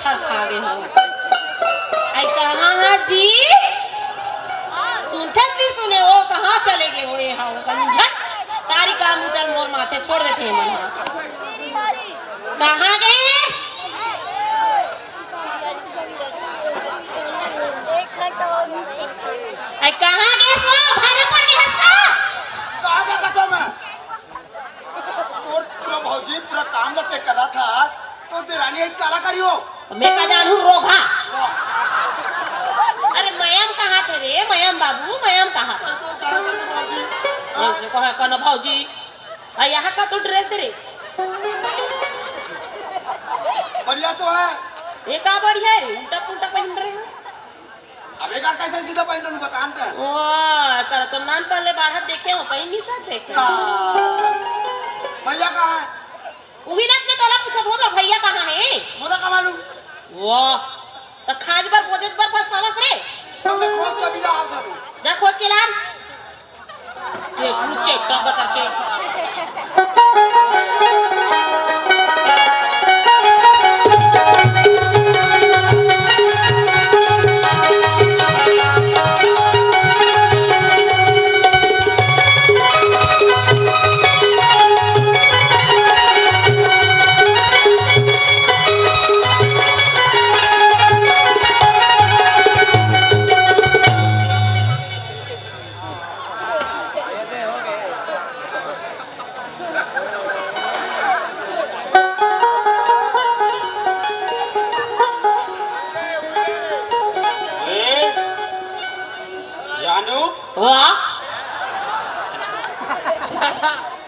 थर खा गए हो। आई कहाँ है जी? सुनते भी सुने वो कहाँ चले गए हो? ये हाँ झट सारी काम उधर मोर माथे छोड़ देते हैं मन। कहाँ गए? आई कहाँ गए? सो भारे पड़ गए हंसा। कहाँ गया था मैं? तोर पूरा भौजी पूरा काम जाते करा था तो देरानी एक काला करियो। मैं का जानू रोगा। अरे मयम कहाँ थे रे? मयम बाबू मयम कहाँ था? कहा कना भौजी यहाँ का तो ड्रेस रे बढ़िया तो है। ये का बढ़िया है रे? उल्टा पुल्टा पहन रहे हैं। अब एक कैसे सीधा पहन तू बताते हैं। वाह कर तो नान पहले बाढ़ देखे हो पहन नहीं सकते क्या? भैया कहाँ है? उही लग में तोला पूछत हो तो भैया कहाँ है? मुझे का मालूम। वाह तो खाज बार बोझत बार बस समझ रे। तो मैं खोज के भी ना आ सकूं। जा खोज के लान। ये पूछे टग करके। वाह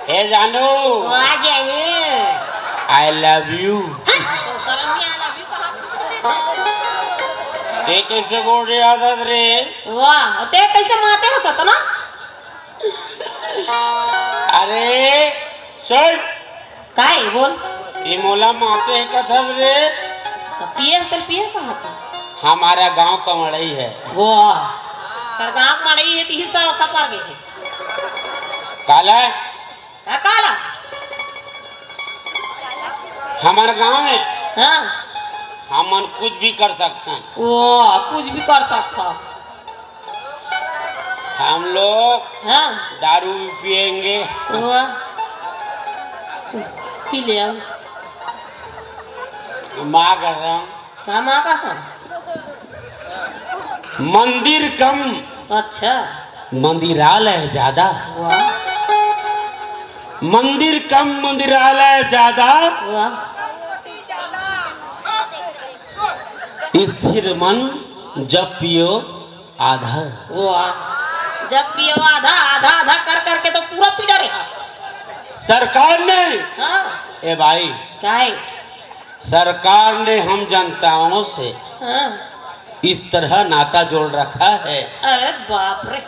हे जानू वाह जाने आई लव यू। तो शर्म नहीं आ लव यू कहा? ते कैसे बोल रही आदत रे? वाह ते कैसे माते हो सतना? अरे सुन काय बोल ती मोला माते है कथस रे। तो पीएस कहा था? हमारा गांव कमड़ई है। वाह कर गांव मड़ई है तीन सौ खपर गए है काला का काला हमारे गांव में हाँ हमन कुछ भी कर सकते हैं। वाह कुछ भी कर सकता। हम लोग हाँ दारू भी पिएंगे। वाह पी ले आओ। माँ कसम का माँ कसम? मंदिर कम अच्छा मंदिरालय ज्यादा। वाह मंदिर कम मंदिरालय ज्यादा। वाह स्थिर मन जब पियो आधा। वाह जब पियो आधा आधा आधा कर करके तो पूरा पीड़ा रहा। सरकार ने हाँ ए भाई काय सरकार ने हम जनताओं से हाँ इस तरह नाता जोड़ रखा है। अरे बाप रे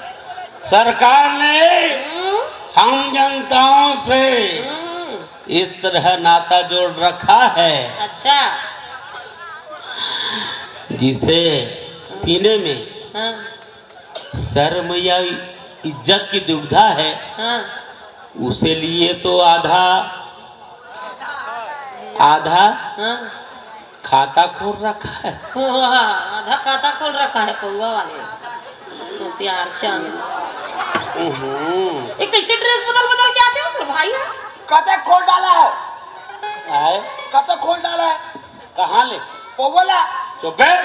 सरकार ने हम्म, हम जनताओं से हम्म, इस तरह नाता जोड़ रखा है अच्छा जिसे पीने में हाँ शर्म या इज्जत की दुविधा है हाँ उसे लिए तो आधा आधा हाँ खाता खोल रखा है। वाह आधा खाता खोल रखा है पौवा वाले होशियार चंद। ये कैसे ड्रेस बदल बदल के आते हो फिर भाई? कते खोल डाला है? आए कते खोल डाला है? कहाँ ले वो बोला चुप है।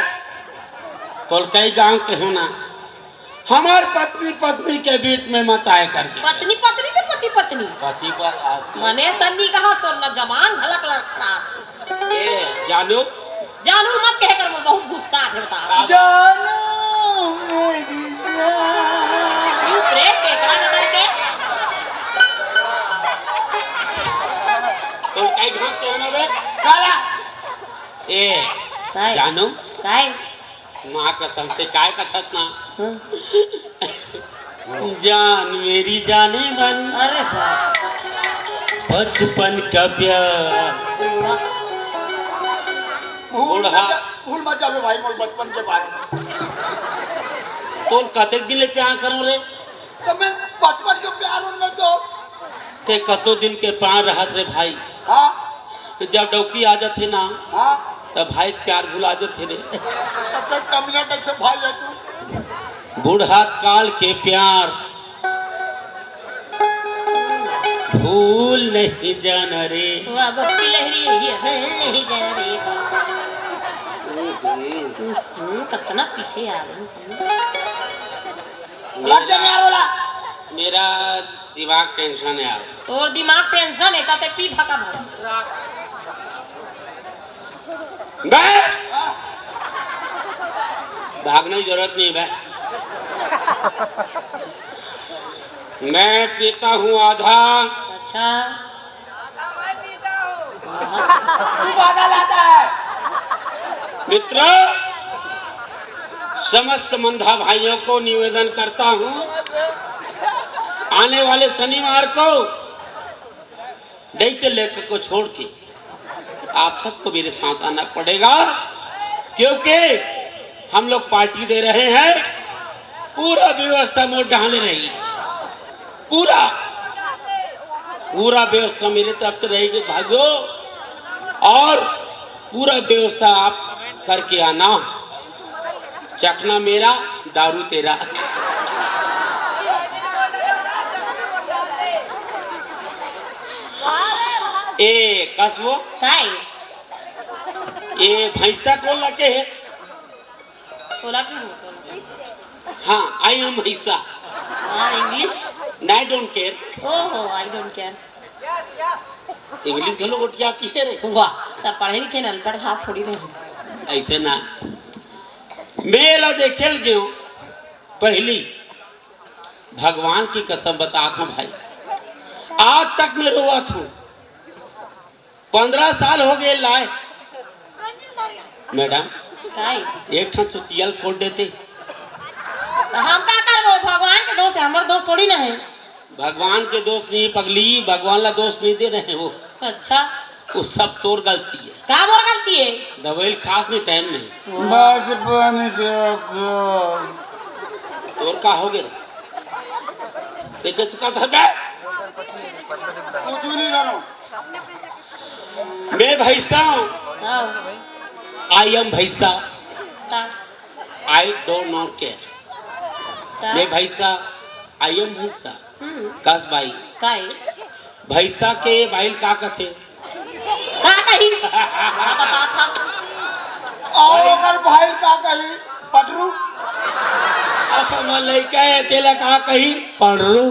तो कई गांव के होना हमार पत्नी पत्नी के बीच में मत आए करके। पत्नी पत्नी के पति पत्नी पति पर मने सन्नी कहा तो न जमान झलक लड़खड़ा। ए जानू जानू मत कह कर मैं बहुत गुस्सा है बता। जानू मेरी जान। चुप रे केकड़ा का करके। तो कई गांव के होना बे काला ए काय जानू काय माँ कसम से काय कथत ना हाँ? जान मेरी जाने मन अरे बाप बचपन का प्यार बूढ़ा भूल मत जावे भाई मोर बचपन के बारे में। तो कतेक दिन ले प्यार करूं रे? तो मैं बचपन के प्यार में तो ते कतो दिन के पार रहस रे भाई। हाँ जब डौकी आ जाते ना हाँ तो भाई प्यार भुला देते रे। तब तक कमियां कैसे भाई है तू? बूढ़ा काल के प्यार भूल नहीं जाना रे। वाह बप्पी लहरी है नहीं जा रे। कितना पीछे आ गए। लग जा यार वाला। मेरा दिमाग टेंशन है यार। तोर दिमाग टेंशन है ताते पी भका भर। भागने की जरूरत नहीं है। मैं पीता हूँ आधा। अच्छा तू आधा लाता है। मित्र, समस्त मंधा भाइयों को निवेदन करता हूँ, आने वाले शनिवार को डे के लेकर को छोड़ के आप सबको मेरे साथ आना पड़ेगा, क्योंकि हम लोग पार्टी दे रहे हैं। पूरा व्यवस्था में डाले रही, पूरा व्यवस्था मेरे तरफ से रहेगी भाइयों, और पूरा व्यवस्था आप करके आना। चखना मेरा, दारू तेरा। ए कसबो काय ये भैंसा को लगे है। तोला की हो? हाँ, आई एम भैंसा। हां इंग्लिश? I don't care. ओहो आई डोंट केयर। इंग्लिश घलो उठिया आती है रे। वाह तब पढ़े लिखे न अनपढ़ साहब थोड़ी नहीं। ऐसे ना मेला देखेल गयो पहली भगवान की कसम बताता हूँ भाई, आज तक मैं रोवत हूँ। 15 साल हो गए लाए। मैडम काय एक ठन सोचियल फोड़ देते। तो हम का करबो? भगवान के दोस्त है, हमर दोस्त थोड़ी ना है। भगवान के दोस्त नहीं पगली, भगवान ला दोस्त नहीं दे रहे वो। अच्छा वो सब तोर गलती है। का मोर गलती है? दवाई खास में टाइम नहीं। बस पानी दे। और का हो गया? एक चुका था मैं। कुछ नहीं करो। मैं भैंसा हूँ। हां आई एम भैंसा। ता आई डोंट नॉट केयर। ता मैं भैंसा, आई एम भैंसा। कस भाई काय भैंसा के बाइल का कथे? का कही? बता था और अगर भाई का कही पटरू। अब लड़का है तेला का कही पढ़ू।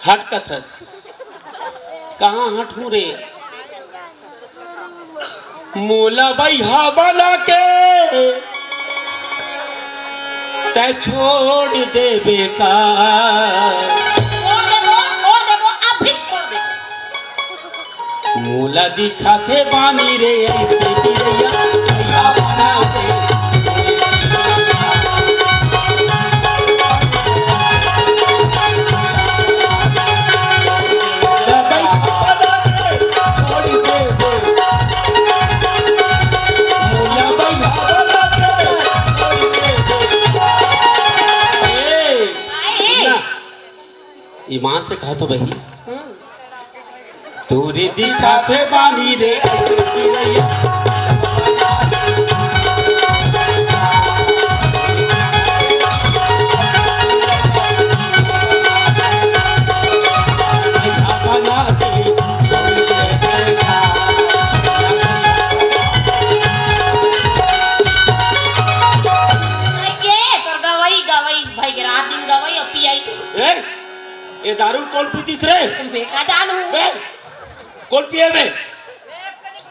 हट कथस कहाँ हटू रे? मोला भैया बना के तै छोड़ दे बेकार। छोड़ देबो अब भी छोड़ दे। मोला दिखा थे बानी रे ऐसे दिया भैया बना के। ईमान से कहा तो भाई तोरे दिखा थे बानी रे ये दारू कौन पीतीस रे? बेका जानू बे कौन पिए बे?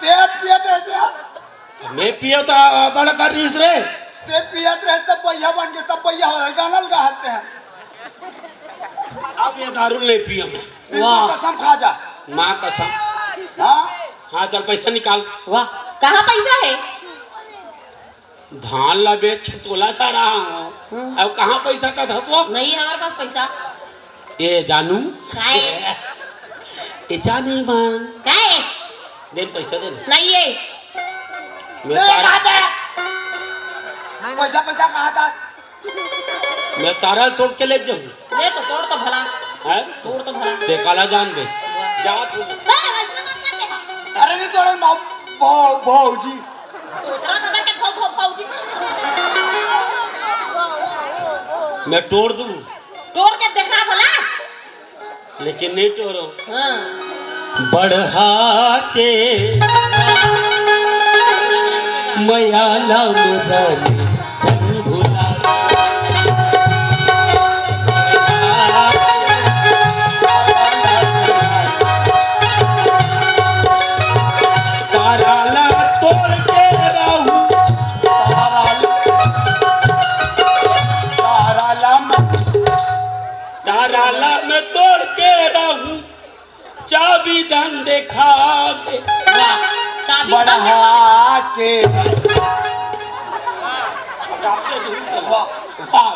तेज पियत रहते। मैं पियो तो बड़ा कर रही रे। ते पियत रहे तब भैया बन के तब भैया हो रहे गाना गाते हैं। अब ये दारू नहीं पियो मैं। वाह कसम खा जा। माँ कसम। हाँ हाँ चल पैसा निकाल। वाह कहाँ पैसा है? धान ला बेच तोला जा रहा हूँ। अब कहाँ पैसा का धसवा? नहीं हमारे पास पैसा। ये जानू काय ये जाने मान काय दे पैसा दे। नहीं है। मैं तारा पैसा पैसा कहा था? मैं तारा तोड़ के ले जाऊँ। ले तो तोड़ तो भला है तोड़ तो भला। ते काला जान बे जा तू ऐसा मत करते अरे नहीं तोड़े भाजी दूसरा का करके फौजी मैं तोड़ दूं तोड़ के देखना भला लेकिन नहीं तोड़ो हां बढ़ा के मयाला मुरारी चल भुला ताराला तोड़ के रहूं ताराला में तोड़ के रहूं चाबी धन दिखावे चाबी बढ़ा के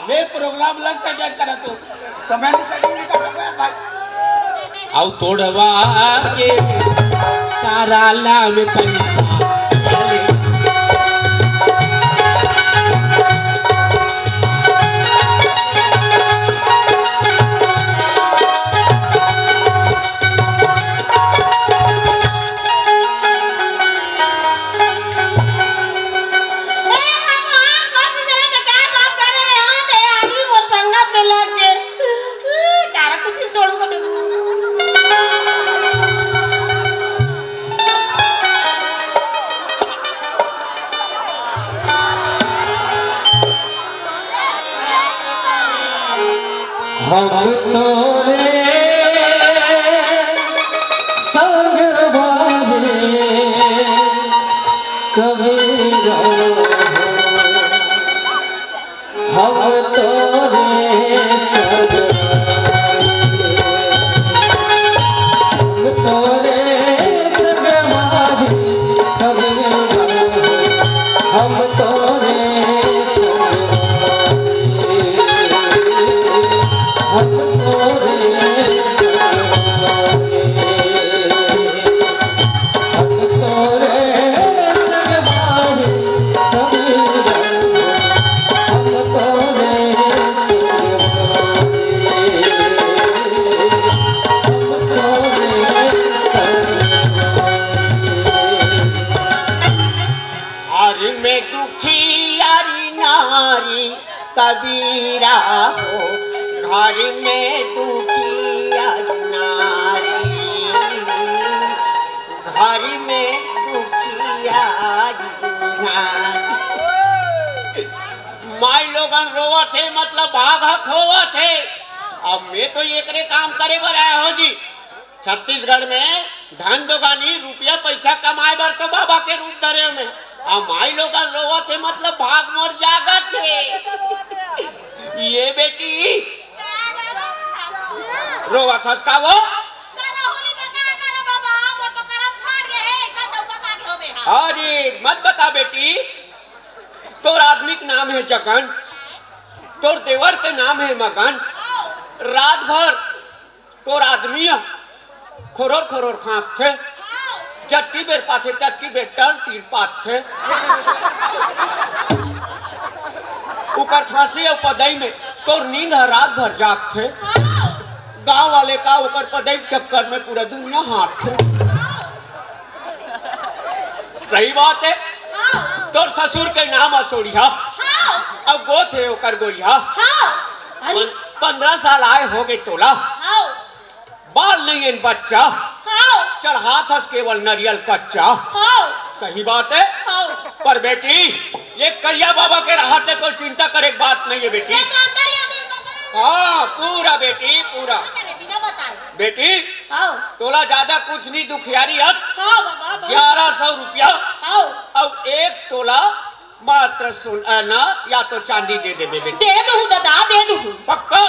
वे प्रोग्राम लग सजा करा तो समय नहीं का समय भाई आउ तोड़वा के ताराला में पैसा डाले हम तोरे संगवारे कबीरा हम तोरे संगवारे हम तोरे कबीरा हो घर में दुखिया नारी घर में दुखिया माई लोगन रोवत है मतलब भागक होवत है। अब मैं तो एकरे काम करे बर आया हो जी। छत्तीसगढ़ में धन दोगानी रुपया पैसा कमाए बर तो बाबा के रूप धरे में अब माई लोगन रोवत है मतलब भाग मोर जागत है। ये बेटी रोवत हस का वो अरे मत बता बेटी तोर आदमी का नाम है जगन तोर देवर के नाम है मगन रात भर तोर आदमी खोरोर खोरोर खांस थे जटकी बेर पाथे टटकी बेर टन तीर पात थे उकर खांसी और पदई में तोर नींद रात भर जाग थे गांव वाले का उकर पदई चक्कर में पूरा दुनिया हाथ थे। सही बात है तोर ससुर के नाम असोड़िया अब गो थे ओकर गोरिया 15 साल आए हो गए तोला बाल नहीं इन बच्चा चल हाथ हस केवल नरियल कच्चा सही बात है पर बेटी ये करिया बाबा के राहत है तो चिंता करे बात नहीं है बेटी हाँ पूरा बेटी पूरा बेटी तोला ज्यादा कुछ नहीं दुखियारी हस 1100 रुपया अब एक तोला मात्र सोना या तो चांदी दे दे बेटी दे दूं दादा दे दूं पक्का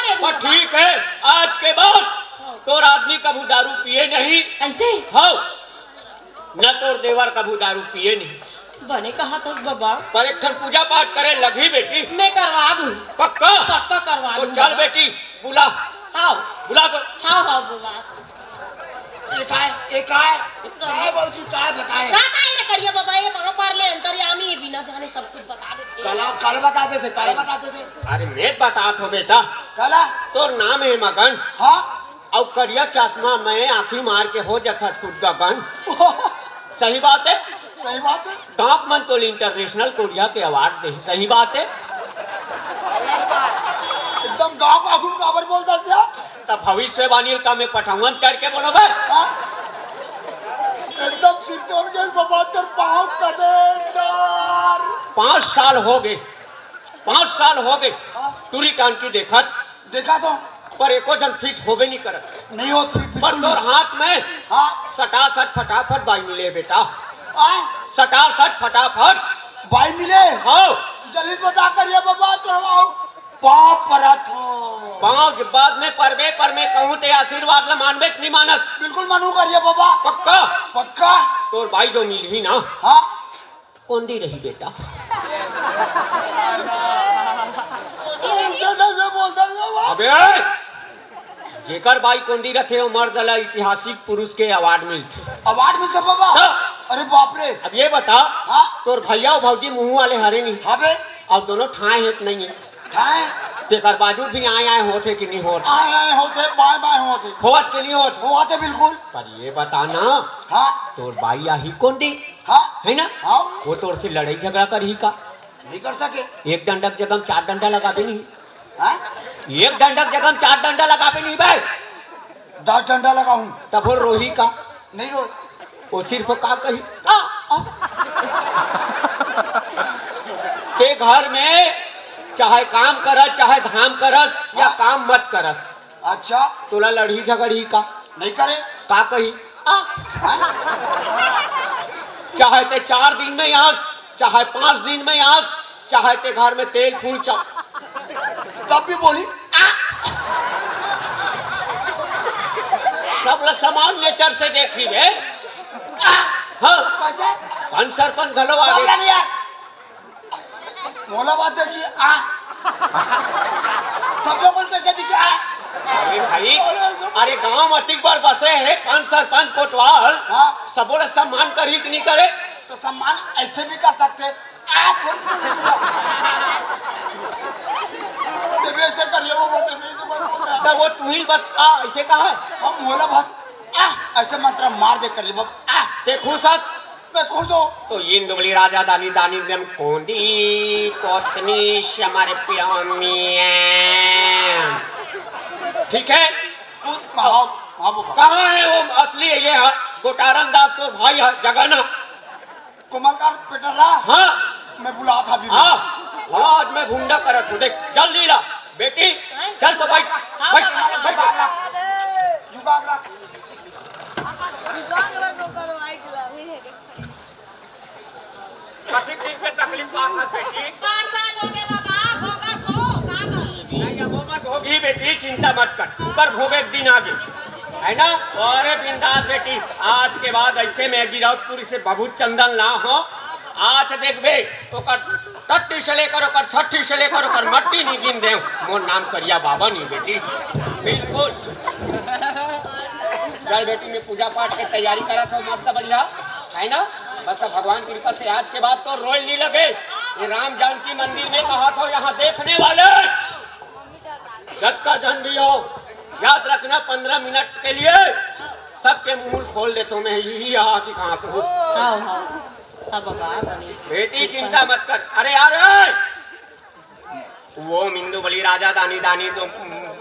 दे दूं ठीक है आज के बाद तोर आदमी कभी दारू पिए नहीं ऐसे हाँ न तोर देवर कभी दारू पिए नहीं बने कहा था बाबा पर एक पूजा पाठ करे लगी बेटी मैं करवा दूं पक्का पक्का करवा तो दूं चल बेटी बुला हाँ बुला को हाँ हाँ बाबा एक आए बाबूजी काय बताए का रे करिया बाबा ये वहां पर ले अंतर्यामी है बिना जाने सब कुछ बता देते कल बताते थे अरे मैं बता तो बेटा कला तोर नाम है मगन हाँ और करिया चश्मा में आंखी मार के हो जाता स्कूट का गन। सही बात है। सही बात है। टाँक मन तो इंटरनेशनल कोरिया के अवार्ड दे। सही बात है। एकदम गाँव का आगू काबर बोलता क्या? तब भविष्यवाणी का मैं पठावन चढ़ के बोलो भाई। हाँ? एकदम सिद्धों के बबातर पाँव कदेदार। 5 साल हो गए, 5 साल हो गए टूरी कान की देखत, देखा तो पर एको जन फिट होबे नहीं करत। नहीं होती पर तोर हाथ में हाँ सटासट फटाफट बाई मिले बेटा। हाँ सटासट फटाफट भाई मिले। हाँ जल्दी बता कर ये बाबा तो पाप परा थो। पाँव बाद में परवे पर मैं कहूँ ते आशीर्वाद ला मानबे नहीं मानस। बिल्कुल मानू करिए बाबा। पक्का पक्का। तोर भाई जो मिली ना हाँ कौन दी रही बेटा? अबे जेकर बाई कोंदी रथे वो मर्द ला ऐतिहासिक पुरुष के अवार्ड मिलते। अवार्ड मिलता बाबा? अरे बाप रे। अब ये बता हाँ तोर भैया और भौजी मुंह वाले हरे नहीं हाँ बे और दोनों ठाए है कि नहीं है? ठाए तेकर बाजू भी आए होते कि नहीं होते? आए होते बाएं बाएं होते होत के नहीं होत? होते बिल्कुल। पर ये बता ना हाँ तोर बाई आही कौन दी हाँ है ना? हाँ वो तोर से लड़ाई झगड़ा कर ही का? नहीं कर सके। एक डंडक जगह 4 डंडा लगा भी नहीं। हाँ एक डंडक जगह 4 डंडा लगा भी नहीं भाई। 10 डंडा लगाऊं तब वो रोही का नहीं रो। वो सिर्फ का कही के घर में चाहे काम करस चाहे धाम करस या काम मत करस अच्छा तोला लड़ी झगड़ी का नहीं करे का कही चाहे ते 4 दिन में आस चाहे 5 दिन में आस चाहे ते घर में तेल फूल तब भी बोली सब समान नेचर से देखी वे। हाँ कैसे पंच सरपंच घलो आगे नहीं यार मोला बात है कि सब लोग बोलते थे कि अरे भाई अरे गांव में अतिक बार बसे है पंच सरपंच कोटवाल हाँ सब बोले सम्मान करी कि नहीं करे? तो सम्मान ऐसे भी कर सकते ऐसे करिए वो बोलते नहीं तब वो तू ही बस ऐसे कहा है हम मोला बात ऐसे मंत्र मार दे करिए बाबा ते खुशस मैं खुश हूँ। तो ये इंदुबली राजा दानी दानी दम कोंदी पत्नी हमारे प्यामी ठीक है। हाँ बाबा कहाँ है वो असली है ये गोटारन दास तो भाई है जगना कुमार पेटरा। हाँ मैं बुला था अभी। हाँ आज मैं भूंडा करत हूँ देख जल्दी ला बेटी चल तो बैठ बैठ तकलीफ बेटी 4 साल हो गए बाबा भोगा खो का नहीं अब वो मत होगी बेटी चिंता मत कर कर भोगे एक दिन आगे है ना। अरे बिंदास बेटी आज के बाद ऐसे में गिरौतपुरी से बहुत चंदन ना हो। आज देख बे ओकर टट्टी से लेकर ओकर छठी से लेकर ओकर मट्टी नहीं गिन दे मोर नाम करिया बाबा नहीं बेटी बिल्कुल। चल बेटी मैं पूजा पाठ की तैयारी करा था मस्त बढ़िया है ना। बस भगवान की कृपा से आज के बाद तो रोल नहीं लगे। ये राम जानकी मंदिर में कहा था यहाँ देखने वाले जग का झंडी हो याद रखना 15 मिनट के लिए सबके मुंह खोल देता हूँ मैं यही यहाँ की कहाँ से बेटी चिंता मत कर। अरे यार वो मिंदु बलि राजा दानी दानी तो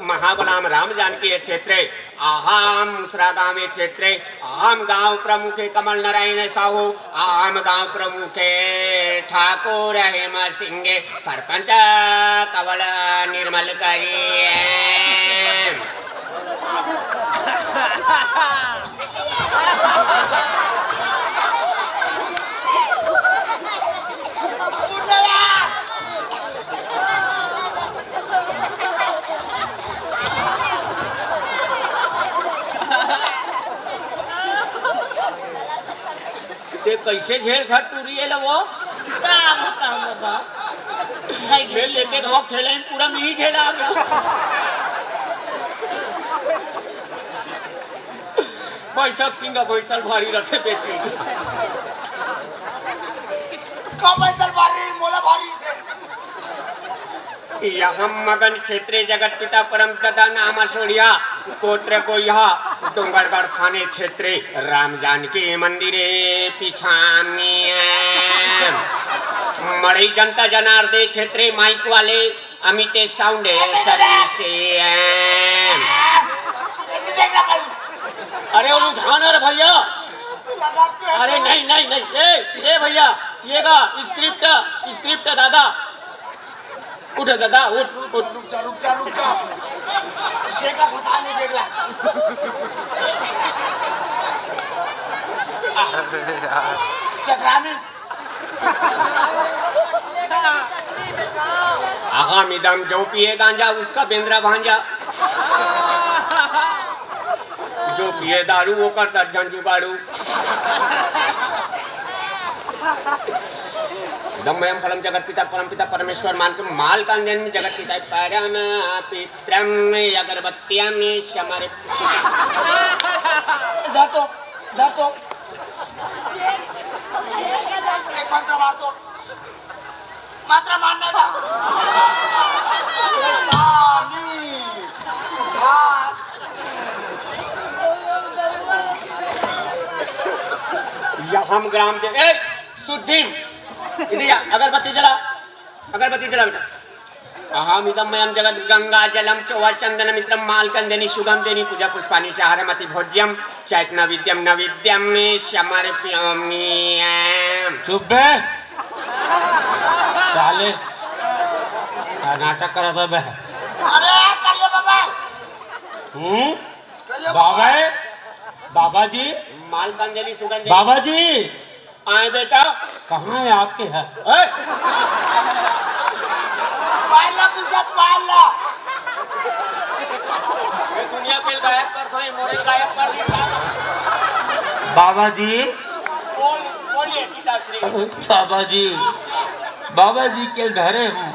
महाबलाम राम जानकी क्षेत्रे अहम मुसरा गाँव क्षेत्रे अहम गांव प्रमुखे कमल नारायण साहू अहम गांव प्रमुखे ठाकुर हेम सिंह सरपंच कवल निर्मल करी कैसे झेल था टूरी है वो मैं लेके गाँव खेले पूरा में ही झेला आ गया। बैसक सिंह बैसल भारी रथे बेटी का बैसल भारी मोला भारी थे। यहाँ मगन क्षेत्रे जगत पिता परम ददा नाम सोड़िया गोत्र गोया डोंगरगढ़ थाने क्षेत्र राम जानकी मंदिरे पिछानी मड़ई जनता जनार्दे क्षेत्र माइक वाले अमिते साउंड सर्विस। अरे उठाना रे भैया, अरे नहीं नहीं नहीं, ए भैया येगा स्क्रिप्ट दादा, उठ दादा उठ उठ। रुक जा जेका फसा नहीं देखला। चक्रानी आगामी दम जो पिए गांजा उसका बेंद्रा भांजा, जो पिए दारू वो कर दर्जन जुगाड़ू। दमयम फलम जगत पिता परम पिता परमेश्वर मान के माल का जन्म जगत पिता परम पित्रम अगरबत्तियां समर। धर तो एक मंत्र मार दो, मात्रा मारना था। हम ग्राम के ए सुद्धीम इधर अगरबत्ती जला बेटा। अहम इदमयम जगत गंगा जलम चौवा चंदन मित्रम मालकंदनी सुगम देनी पूजा पुष्पानी चाहरमति भोज्यम चैत नविद्यम नविद्यम समर्पयामि। चुप बे साले, नाटक करा था बे। अरे करिए बाबा, बाबा जी मालकंदनी सुगंध बाबा जी आए बेटा। कहाँ है आपके? है दुनिया के गायब कर थोड़ी मोरे गायब कर दी। बाबा जी बोलिए पिताश्री। बाबा जी के धरे हूँ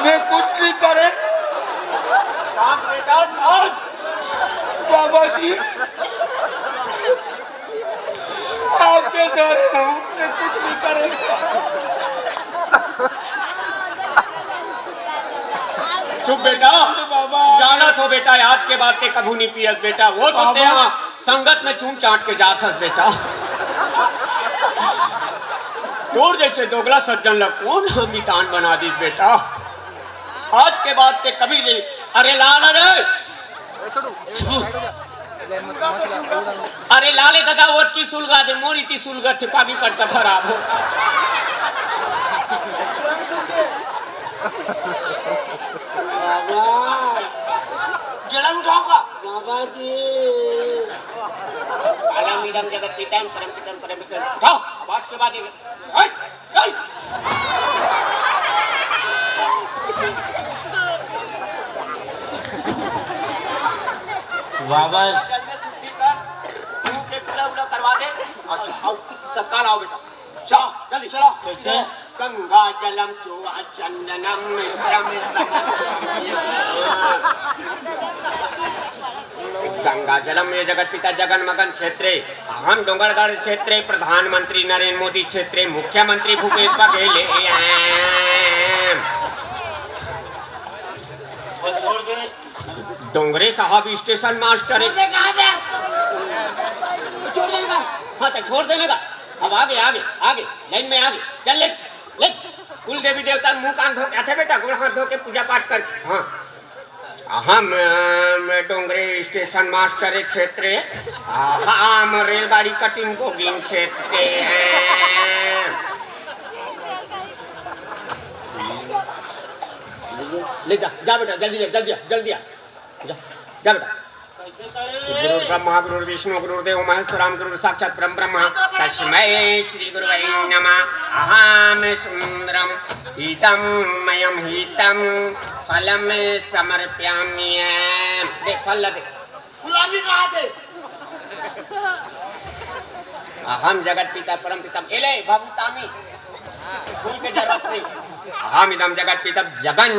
मैं, कुछ नहीं करे। शांत बेटा शांत। बाबा जी आपके धरे हूँ मैं, कुछ नहीं करे। चुप बेटा, बाबा जाना तो बेटा आज के बाद ते कभू नहीं पियस बेटा। वो तो ते वहाँ संगत में चूम चाट के जात हस बेटा। तोर जैसे दोगला सज्जन लग कौन हम दान बना दी बेटा। आज के बाद ते कभी नहीं। अरे लाल अरे लाले दादा वोट की सुलगा दे, मोरी की सुलगा थे पागी कट का खराब हो। जलन उठाऊंगा बाबा जी। आलम जगत पिताम परम पिताम परमेश्वर। जाओ अब आज के बाद बाबा करवा दे। अच्छा तत्काल आओ बेटा, चलो जल्दी चलो। कैसे? गंगा जलम चोआ चंदनम गंगा जलम में जगत पिता जगन मगन क्षेत्रे हम डोंगरगढ़ क्षेत्रे प्रधानमंत्री नरेंद्र मोदी क्षेत्रे मुख्यमंत्री भूपेश बघेल डोंगरे साहब स्टेशन मास्टर। हाँ तो छोड़ देने का। अब आगे आगे आगे लाइन में आगे चल ले ले। कुल देवी देवता मुंह कान धो के बेटा, गोड़ हाथ धो के पूजा पाठ कर। हाँ हम डोंगरे स्टेशन मास्टर क्षेत्र हम रेलगाड़ी कटिंग बोगिंग क्षेत्र ले जा बेटा जल्दी जा बेटा। गुरु ब्रह्मा गुरु विष्णु गुरुदेव महेश्वराम गुरु साक्षात परम ब्रह्म तस्मै श्री गुरुवे नमः। अहम सुंदरम हितम मयम हितम फलम समर्पयामि। देख फल दे, गुलाबी कहाँ थे? अहम जगत पिता परम पिता एले भवतामी फूल के जरूरत नहीं। अहम इदम जगत पिता जगन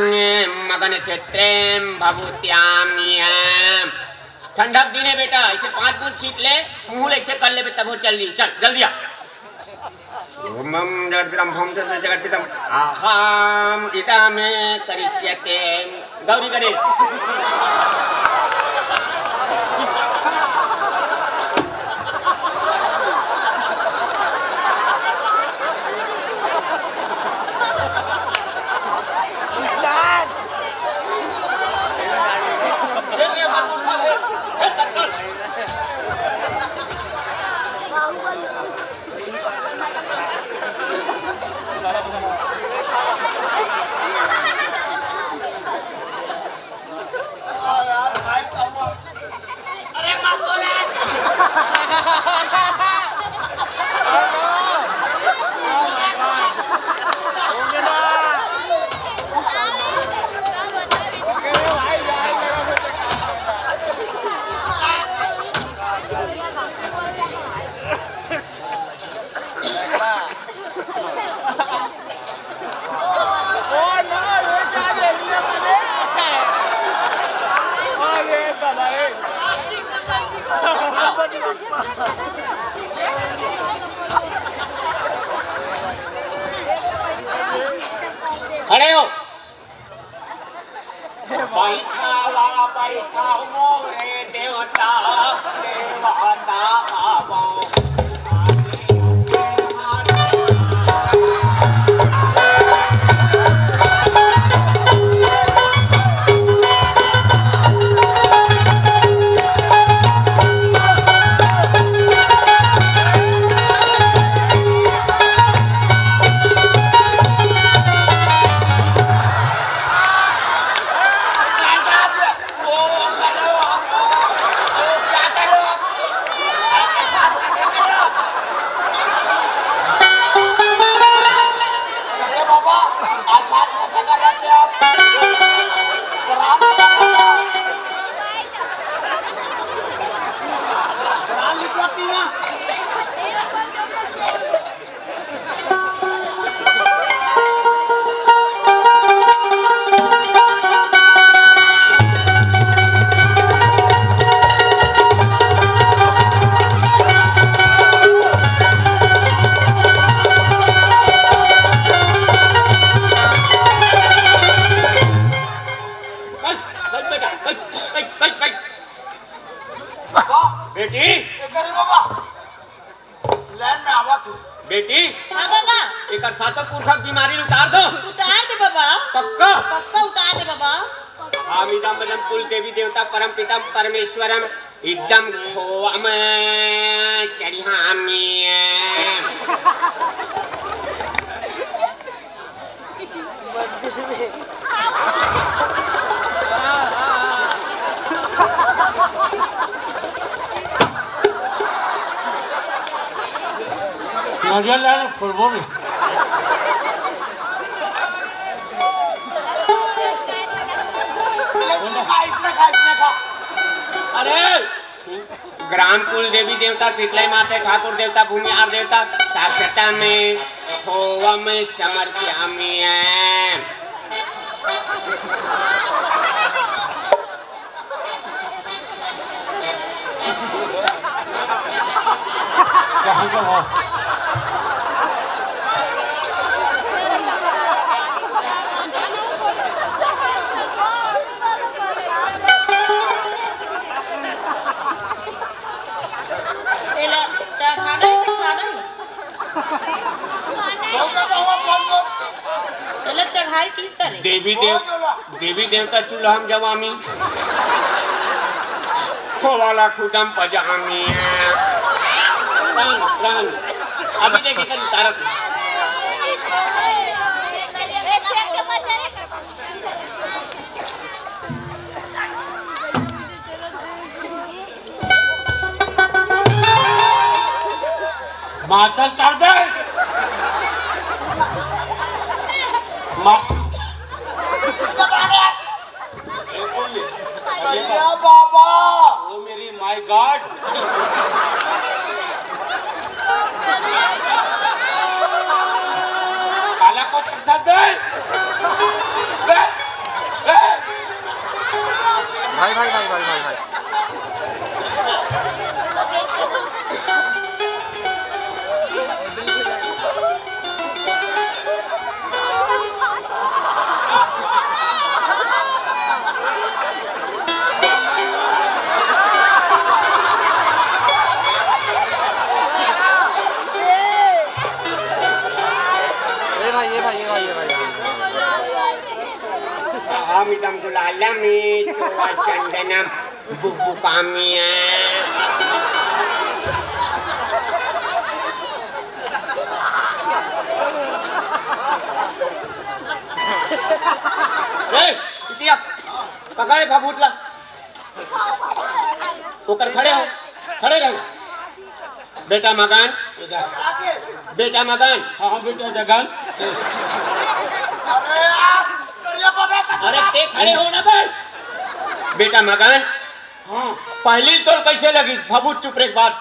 मगन क्षेत्रे भवत्यामि। ठंडक दिने बेटा ऐसे 5 बूंद छीट ले, मुंह ऐसे कर ले तब वो चल जल्दी आ। ओमं जगद्ब्रह्मं च जगत्पितम् अहम् इदमे करिष्यते गौरी गणेश यार भाई कम अरे मत बोले खड़े हो बैठा मोरे देवता देवता आवो बेटी बाबा लैंड में आवा तू बेटी हाँ बाबा एक सातक पुरखा बीमारी उतार दो उतार दे बाबा पक्का पक्का उतार दे बाबा आमिदम कुल देवी देवता परम पिता परमेश्वरम एकदम खोम चढ़ियामी इसने खा अरे ग्राम कुल देवी देवता शीतलाई माते ठाकुर देवता भूमिहार देवता साक्षरता में होवम समर्प्यामि देवी देवता चूल्हा जवामी खोवाला खुदम पजामी अभी देखे कल तारक माता कर दे बाबा ओ मेरी माय गॉड काला को चर्चा दे भाई अहमिदम गुलालमी चोवा चंदनम बुबुकामिया। इतिया पकड़े भभूतला होकर खड़े हो, खड़े रहो। बेटा मकान, बेटा मकान। हाँ बेटा जगन। अरे ते खड़े हो ना भाई। बेटा मकान, हाँ पहली तो कैसे लगी? भभूत चुप एक बार।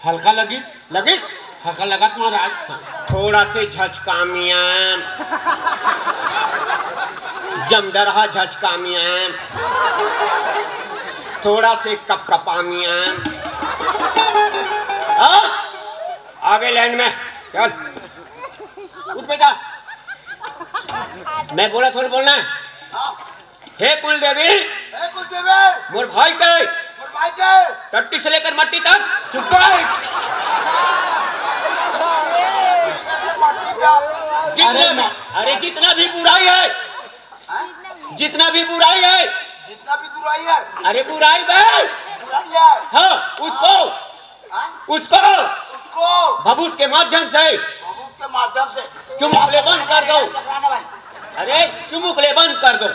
हल्का लगी, लगी हल्का लगा महाराज। थोड़ा से झचकामियां, जमदरहा झचकामियां, थोड़ा से कपकपामियां। आगे लाइन में चल। उठ बेटा, मैं बोला थोड़ा बोलना है। हे कुल देवी, मोर भाई के टट्टी से लेकर मट्टी तक चुप बैठ। अरे जितना भी बुराई है, जितना भी बुराई है, अरे बुराई है, हाँ उसको भभूत के माध्यम से चुमुकले बंद कर दो। अरे चुमुकले बंद कर दो।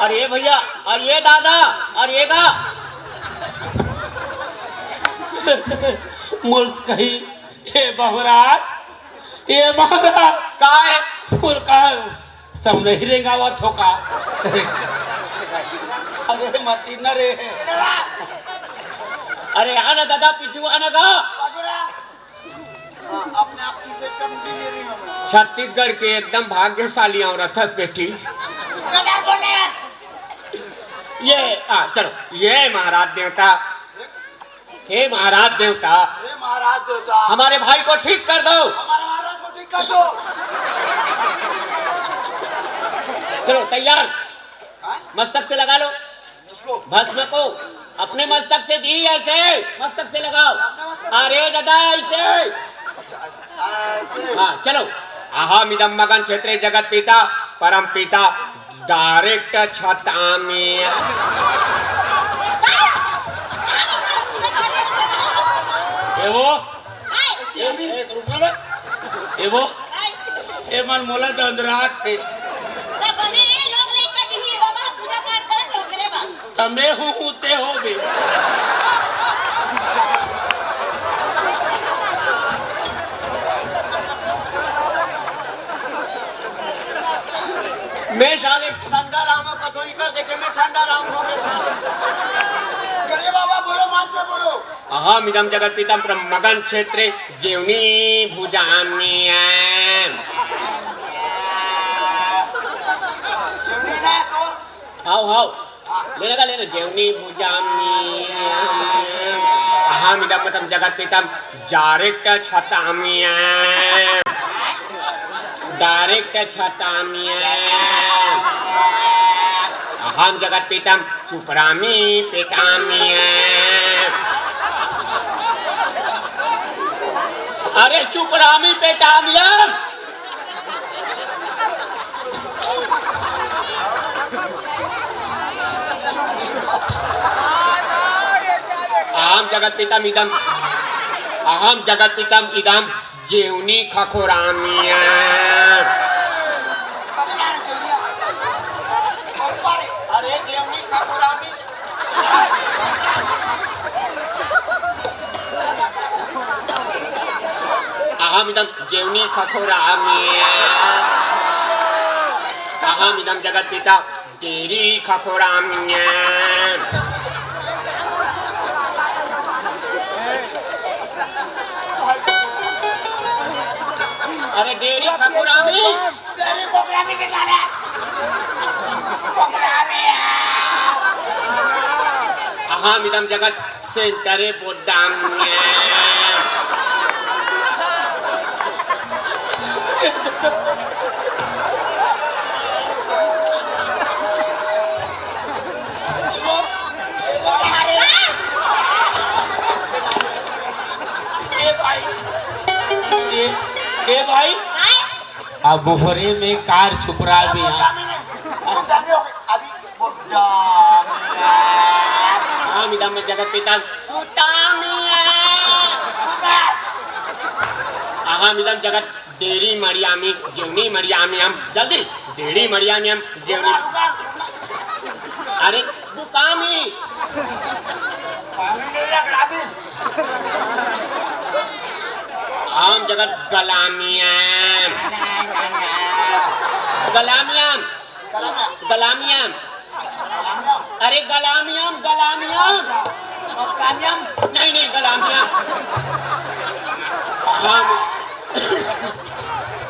अरे भैया, अरे दादा, अरे गा मूर्त कही हे महाराज, ये महाराज का है फूल का सब नहीं रेगा हुआ थोका। अरे मती न रे। अरे आना दादा, पीछू आना गा। अपने आप की से समझी ले रही हूँ मैं। छत्तीसगढ़ के एकदम भाग्यशाली औरत है बेटी। ये चलो, ये महाराज देवता, हे महाराज देवता, हमारे भाई को ठीक कर दो। हमारे महाराज को ठीक कर दो। चलो तैयार, मस्तक से लगा लो भस्म को। अपने मस्तक से जी, ऐसे मस्तक से लगाओ। अरे दादा ऐसे। हाँ चलो। अहमिदं मगन क्षेत्रे जगत पिता परम पिता डायरेक्ट छतामी। ए मन मोला दंदरात है। मैं हूँ ते हो भी। मैं साले ठंडा राम को कोई कर देखे, मैं ठंडा राम हो गया। करिए बाबा, बोलो मंत्र बोलो। अहमिदं जगत पिता मगन क्षेत्रे जीवनी भुजाम्यहम्। हाउ लेने का लेना। जीवनी भुजाम्यहम् अहमिदं मतम जगत पिता डायरेक्ट छताम्यहम्। डायरेक्ट छताम्यहम् अहम जगत पिता चुपरामी पेटाम्यहम्। अरे चुपरामी पेटाम्यहम्। अहम जगत पिता इदम, अहम जगत पिता इदम जीवनी खखोराम्यहम्। अरे जीवनी खखोरामी। अहमिदं जीवनी खखोराम्यहम् अहमिदं जगत पिता डेरी खखोराम्यहम्। अरे डेरी खखोरामी। अहमिदं जगत सेंटरे बोधाम्यहम्। ए भाई अब मोहरे में कार छुप रहा है यहाँ। अभी हाँ मिदम में जगत पिता सुतामिया हाँ मिदम जगत डेरी मरियामी जेवनी मरियामी हम जल्दी डेरी मरियामी हम जेवनी अरे बुकामी हम जगत गलामियाम गलामियाम गलामियाम अरे गलामियाम गलामियाम नहीं नहीं गलामियाम हम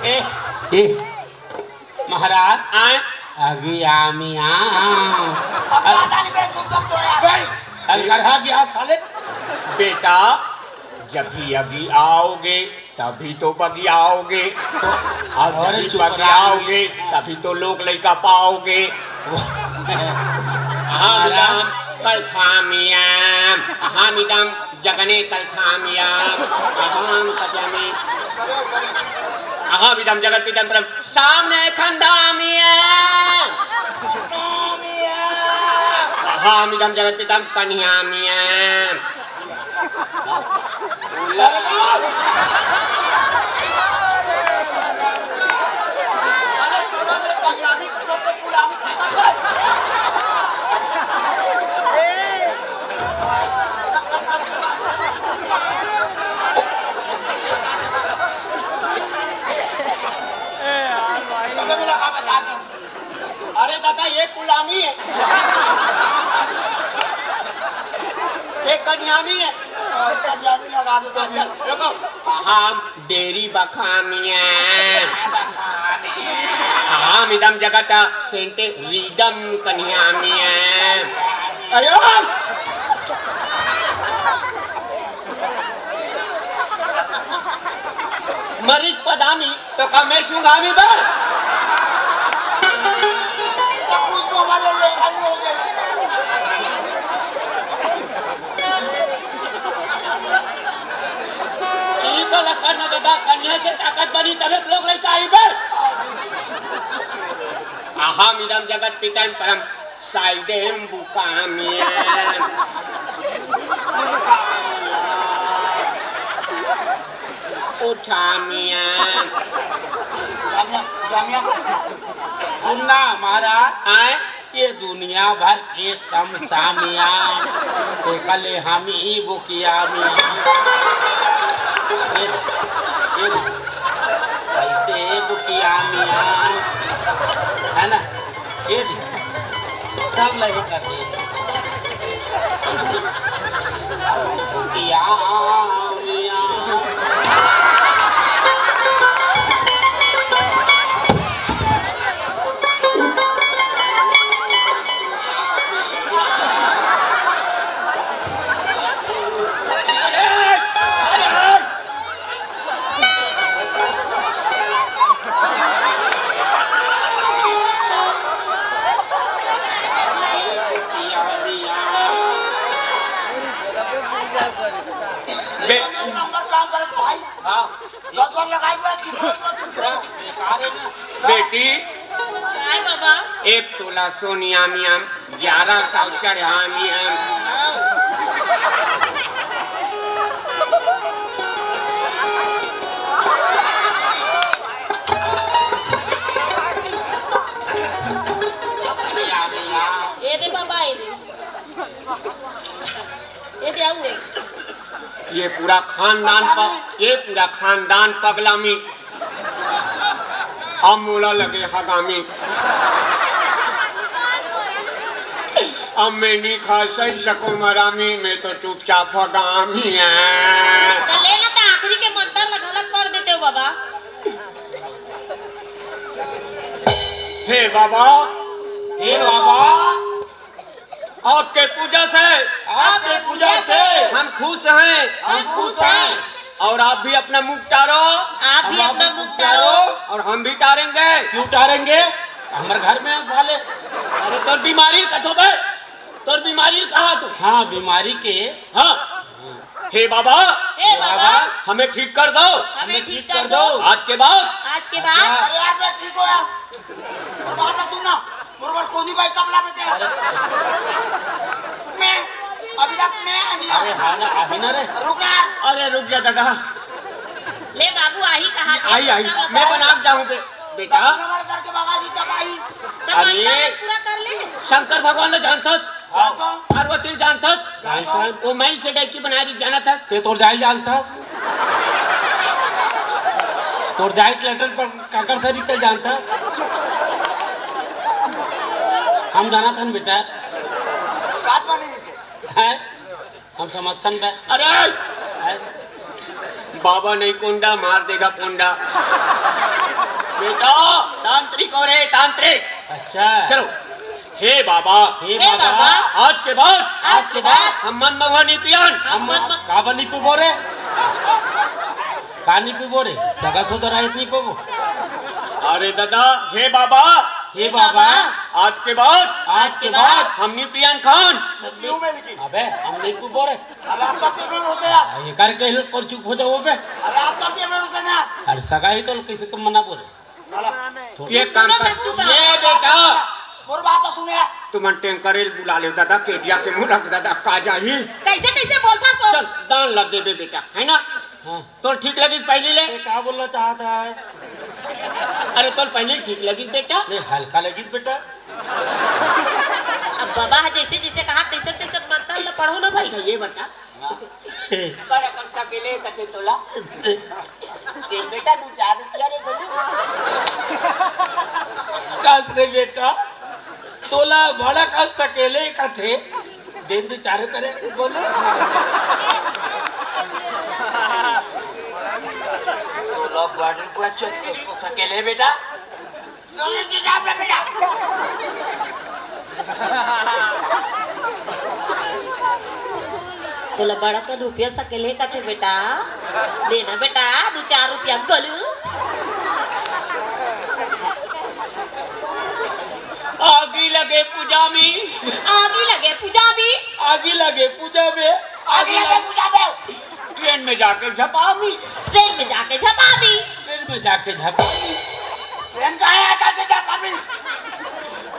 ए महाराज आए अगियामिया अलगढ़ा गया साले। बेटा जब भी अभी आओगे तभी तो बगी आओगे तो और जब बगी आओगे तभी तो लोग लड़का पाओगे। हामिदम कल खामियाम हामिदम जगने कल खामियाम अहम सत्यमी अहमिदम जगत पिदम परम सामने खंडामियाम अहमिदम जगत पिदम कन्यामियाम अरे दादा ये गुलामी है ये कन्यामी है रुको हम डेरी बखामिया हम इदम जगत सेंटे रीडम कन्यामिया अयो मरीज पदामी तो कम में सुगामी बा कन्या से ताकत बनी तभी लोग लड़का आई बे अहम इदम जगत पितम परम साइडेम बुकामिया उठामिया सुनना महाराज आए ये दुनिया भर के तमसामिया कल हम ही बुकिया ऐसे बुकिया मिया है ना ये सब लगे करते बुकिया मिया बेटी काय बाबा एक तोला सोनिया मियाम 1100 चढ़ा मियाम ये दे बाबा ये दे आऊ ये पूरा खानदान पगलामी अब मोला लगे हगामी अब मैं नहीं खा सको मरामी मैं तो चुपचाप भगामी है तो ले ना तो आखिरी के मंत्र में गलत पढ़ देते हो बाबा हे बाबा आपके पूजा से हम खुश हैं और आप भी अपना मुख टारो और हम भी टारेंगे। क्यों टारेंगे हमारे घर में साले। अरे तोर बीमारी कथो बे तोर बीमारी कहाँ तो हाँ बीमारी के हाँ हे बाबा हे बाबा हमें ठीक कर दो, हमें ठीक कर दो। आज के बाद आज के बाद अरे यार मैं ठीक हो यार और बात ना सुनना बरोबर कोनी भाई कपला में थे मैं अभी तक मैं नहीं अरे हाँ ना अभी ना रे रुक यार अरे रुक जा दादा, ले बाबू आई कहा थे? आई आई मैं बना के जाऊं बेटा। हमारे दर के बाबा जी तब आई तब अरे। मंगल पूरा कर ले। शंकर भगवान ने जानता, जानता हूं पार्वती जानता, जानता हूं वो मैल से डैकी बना रही जाना था। ते तोर जाई जानता तोर जाई लेटर पर काकर से निकल जानता हम जाना था बेटा बात माने से है हम समर्थन में अरे है? बाबा नहीं कुंडा मार देगा कुंडा बेटा, तांत्रिक और है तांत्रिक। अच्छा चलो हे बाबा हे हे बाबा बाबा आज के बाद आज के बाद हम मन भगवानी पियान हम काबनी पे बोरे पानी पे बोरे सगा सोदर आयत नहीं पबो अरे दादा हे बाबा हे बाबा आज के बाद हम नहीं पियान खान। क्यों में लेकिन अबे हम नहीं पे बोरे अरे आप तब पेमेंट होते यार ये कर के कर चुप हो जाओ बे अरे आप तब पेमेंट होते ना अरे सगा ही तो कैसे कम मना बोले चला ये काम कर ये बेटा मोर बात तो सुने यार तुम टैंकर बुला ले दादा केडिया के मुंह रख दादा का जाही। कैसे कैसे बोलता सो? चल दान लग दे बेटा है ना, हाँ तो ठीक लगी पहले ले। ये क्या बोलना चाहता है अरे तो पहले ठीक लगी बेटा। नहीं हल्का लगी बेटा अब बाबा जैसे जैसे कहा तैसे तैसे मानता है, पढ़ो ना भाई। अच्छा ये बता बड़ा कक्षा के लिए कथे तोला ये बेटा तू 4 रुपया रे बोली कास रे बेटा तोला बड़ा का सकेले का थे दिन दे चारे करे बोले तो गाड़ी को अच्छा सकेले बेटा जल्दी से जा बेटा तुला बड़ा का रुपया सकेले का थे बेटा, देना बेटा 2-4 रुपया गलू। आगी लगे पूजा में, आगी लगे पूजा भी, आगे लगे पूजा में आगे लगे पूजा में ट्रेन में जाके झपा में, ट्रेन में जाके झपा भी। ट्रेन में जाके झपा ट्रेन का है आका से जा पापी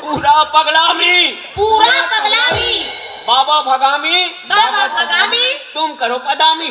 पूरा पगला में, पूरा पगला भी, बाबा भगामी, बाबा भगामी, तुम करो पदामी।